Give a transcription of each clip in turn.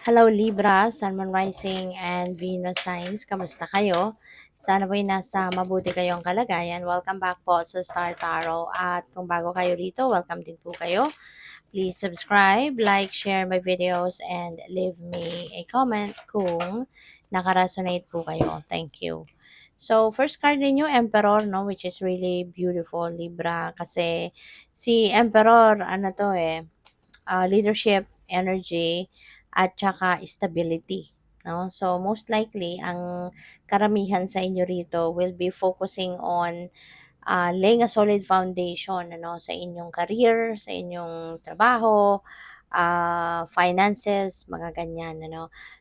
Hello Libra, Sun, Moon Rising, and Venus signs. Kamusta kayo? Sana po'y nasa mabuti kayong kalagayan. Welcome back po sa Star Tarot. At kung bago kayo rito, welcome din po kayo. Please subscribe, like, share my videos, and leave me a comment kung nakaresonate po kayo. Thank you. So, first card ninyo, Emperor, no? Which is really beautiful, Libra. Kasi si Emperor, leadership, energy, at saka stability. No? So, most likely, ang karamihan sa inyo rito will be focusing on laying a solid foundation sa inyong career, sa inyong trabaho, finances, mga ganyan.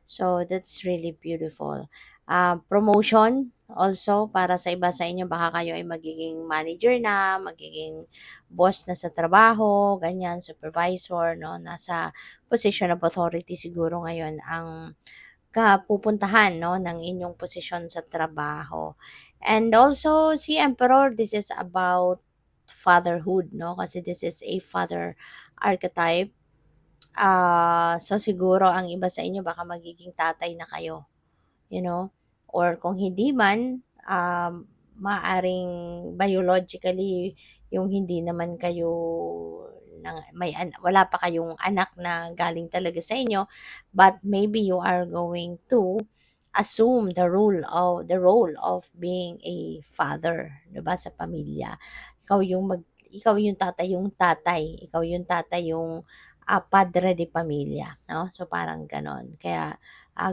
So, that's really beautiful. Promotion also para sa iba sa inyo, baka kayo ay magiging manager na, magiging boss na sa trabaho, ganyan, supervisor, no? Nasa position of authority siguro ngayon ang kapupuntahan no ng inyong posisyon sa trabaho. And also si Emperor, this is about fatherhood no kasi this is a father archetype. So siguro ang iba sa inyo baka magiging tatay na kayo, you know, or kung hindi man maaring biologically yung hindi naman kayo wala pa kayong anak na galing talaga sa inyo, but maybe you are going to assume the role of being a father, 'di ba, sa pamilya. Ikaw yung tatay, ikaw yung padre de pamilya, no? So parang ganon. Kaya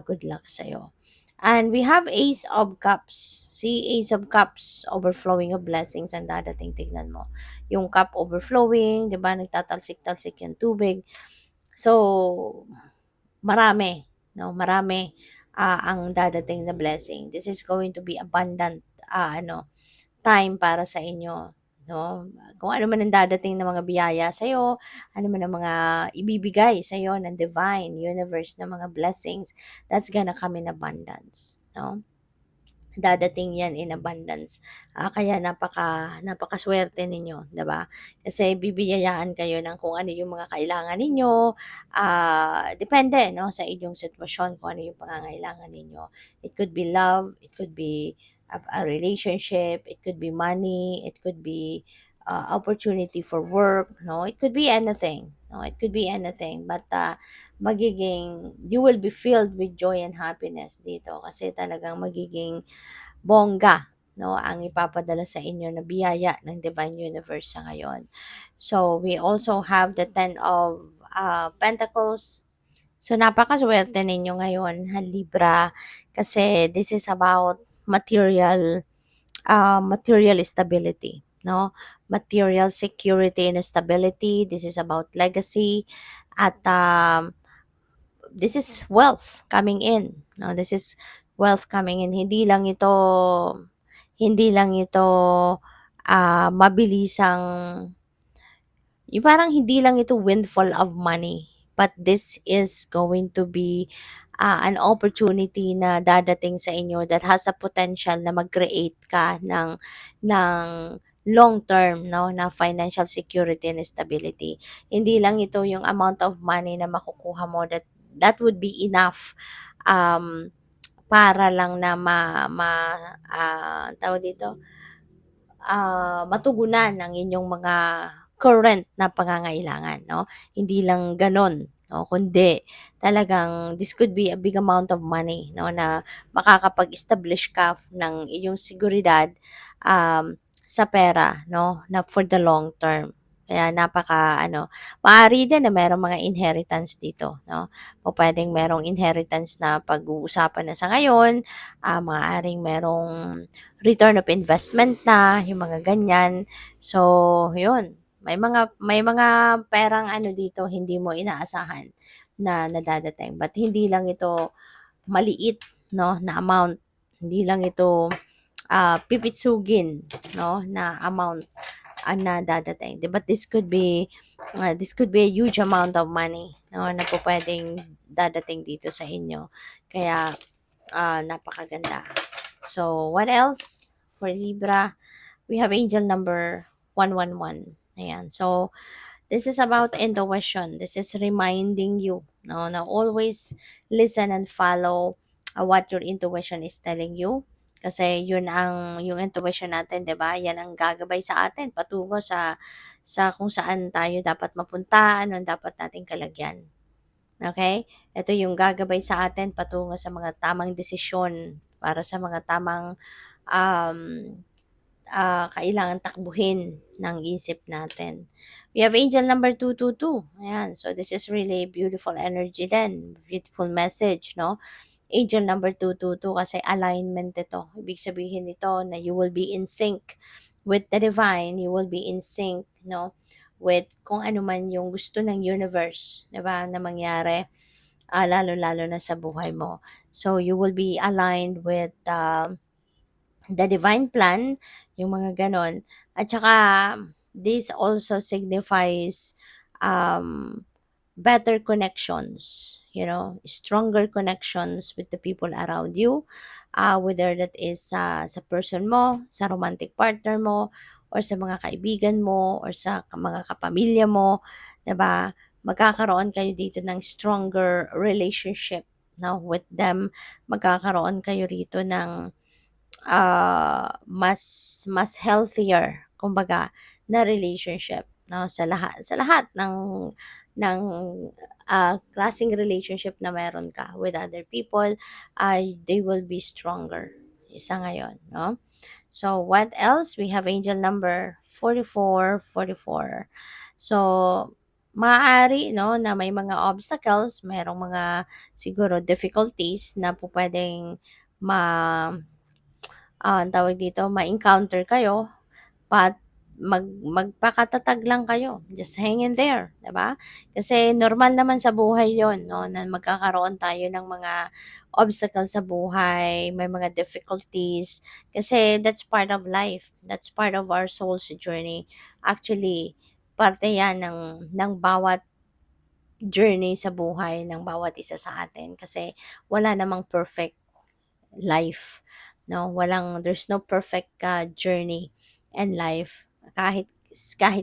good luck sa'yo. And we have Ace of Cups. See, Ace of Cups, overflowing of blessings ang dadating, tignan mo. Yung cup overflowing, di ba, nagtatalsik-talsik yung tubig. So, marami, no? Marami ang dadating na blessing. This is going to be abundant, time para sa inyo, no? Kung ano man ang dadating na mga biyaya sa iyo, ano man ang mga ibibigay sa iyo ng divine universe na mga blessings, that's gonna come in abundance, no? Dadating yan in abundance. Kaya napakaswerte ninyo, 'di ba? Kasi bibiyayaan kayo ng kung ano yung mga kailangan ninyo. Depende no sa inyong sitwasyon kung ano yung pangangailangan ninyo. It could be love, it could be a relationship, it could be money, it could be opportunity for work, no? It could be anything. No, it could be anything, but you will be filled with joy and happiness dito kasi talagang magiging bongga no ang ipapadala sa inyo na biyaya ng divine universe sa ngayon. So we also have the 10 of pentacles. So napakaswerte ninyo ngayon, Libra, kasi this is about material stability, no? Material security and stability. This is about legacy at this is wealth coming in. No, this is wealth coming in. Hindi lang ito mabilisang yung parang hindi lang ito windfall of money, but this is going to be an opportunity na dadating sa inyo that has a potential na mag-create ka ng long term no na financial security and stability. Hindi lang ito yung amount of money na makukuha mo that would be enough um para lang na tawag dito, matugunan ang inyong mga current na pangangailangan, no? Hindi lang gano'n, no? Kundi talagang this could be a big amount of money, no? Na makakapag-establish ka ng iyong seguridad sa pera, no? Na for the long term. Kaya maaari din na merong mga inheritance dito, no? O pwedeng merong inheritance na pag-uusapan na sa ngayon, maaaring merong return of investment na, yung mga ganyan. So, yun. May mga perang dito hindi mo inaasahan na nadadating. But hindi lang ito maliit, no, na amount. Hindi lang ito pipitsugin, no, na amount na dadating. But this could be a huge amount of money, no, na po pwedeng dadating dito sa inyo. Kaya napakaganda. So, what else for Libra? We have angel number 111. Ayan. So, This is about intuition. This is reminding you, no, na always listen and follow what your intuition is telling you. Kasi yun ang, yung intuition natin, di ba? Yan ang gagabay sa atin patungo sa kung saan tayo dapat mapunta, anong dapat nating kalagyan. Okay? Ito yung gagabay sa atin patungo sa mga tamang desisyon para sa mga tamang um, kailangan takbuhin ng isip natin. We have angel number 222. Ayan. So, this is really beautiful energy then. Beautiful message, no? Angel number 222 kasi alignment ito. Ibig sabihin nito na you will be in sync with the divine. You will be in sync, no? With kung ano man yung gusto ng universe, diba, na mangyari. Lalo-lalo na sa buhay mo. So, you will be aligned with the divine plan, yung mga ganon. At saka, this also signifies um, better connections, stronger connections with the people around you, whether that is sa person mo, sa romantic partner mo, or sa mga kaibigan mo, or sa mga kapamilya mo, 'di ba? Magkakaroon kayo dito ng stronger relationship, no, with them. Magkakaroon kayo rito ng mas mas healthier kumbaga na relationship, no, sa lahat ng klaseng relationship na meron ka with other people, they will be stronger. Isa ngayon, no? So, what else? We have angel number 4444. So, maaari, no, na may mga obstacles, mayroong mga siguro difficulties na po pwedeng ma ang tawag dito, ma-encounter kayo, but magpakatatag lang kayo. Just hang in there, 'di ba? Kasi normal naman sa buhay 'yon, no, na magkakaroon tayo ng mga obstacles sa buhay, may mga difficulties, kasi that's part of life. That's part of our soul's journey. Actually, parte 'yan ng bawat journey sa buhay ng bawat isa sa atin kasi wala namang perfect life, no, there's no perfect journey and life, kahit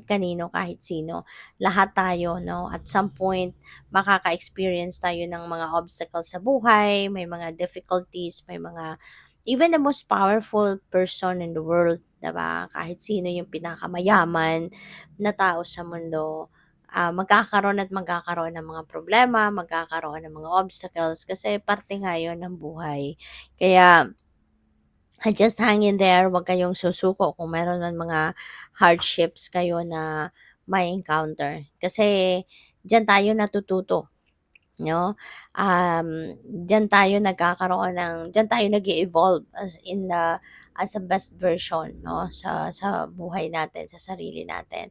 kanino, kahit sino, lahat tayo, no, at some point makaka-experience tayo ng mga obstacles sa buhay, may mga difficulties, may mga, even the most powerful person in the world, 'di ba, kahit sino yung pinakamayaman na tao sa mundo, magkakaroon ng mga problema, magkakaroon ng mga obstacles kasi parte nga yun ng buhay. Kaya, just hang in there, wag kayong susuko kung meron man mga hardships kayo na may encounter. Kasi diyan tayo natututo, 'no? Diyan tayo nag-e-evolve as a best version, 'no, sa buhay natin, sa sarili natin.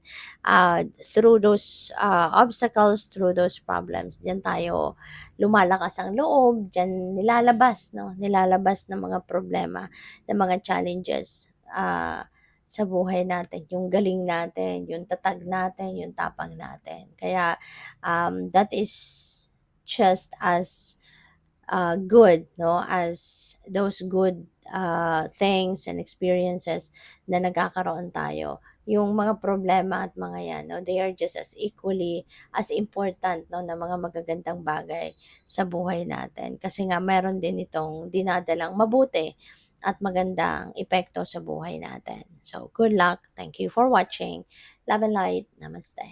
Through those obstacles, through those problems, diyan tayo lumalakas ang loob, diyan nilalabas, 'no, nilalabas ng mga problema, ng mga challenges sa buhay natin, yung galing natin, yung tatag natin, yung tapang natin. Kaya that is just as good, no, as those good things and experiences na nagkakaroon tayo. Yung mga problema at mga yan, no, they are just as equally as important, no, na mga magagandang bagay sa buhay natin. Kasi nga meron din itong dinadalang mabuti at magandang epekto sa buhay natin. So, good luck. Thank you for watching. Love and light. Namaste.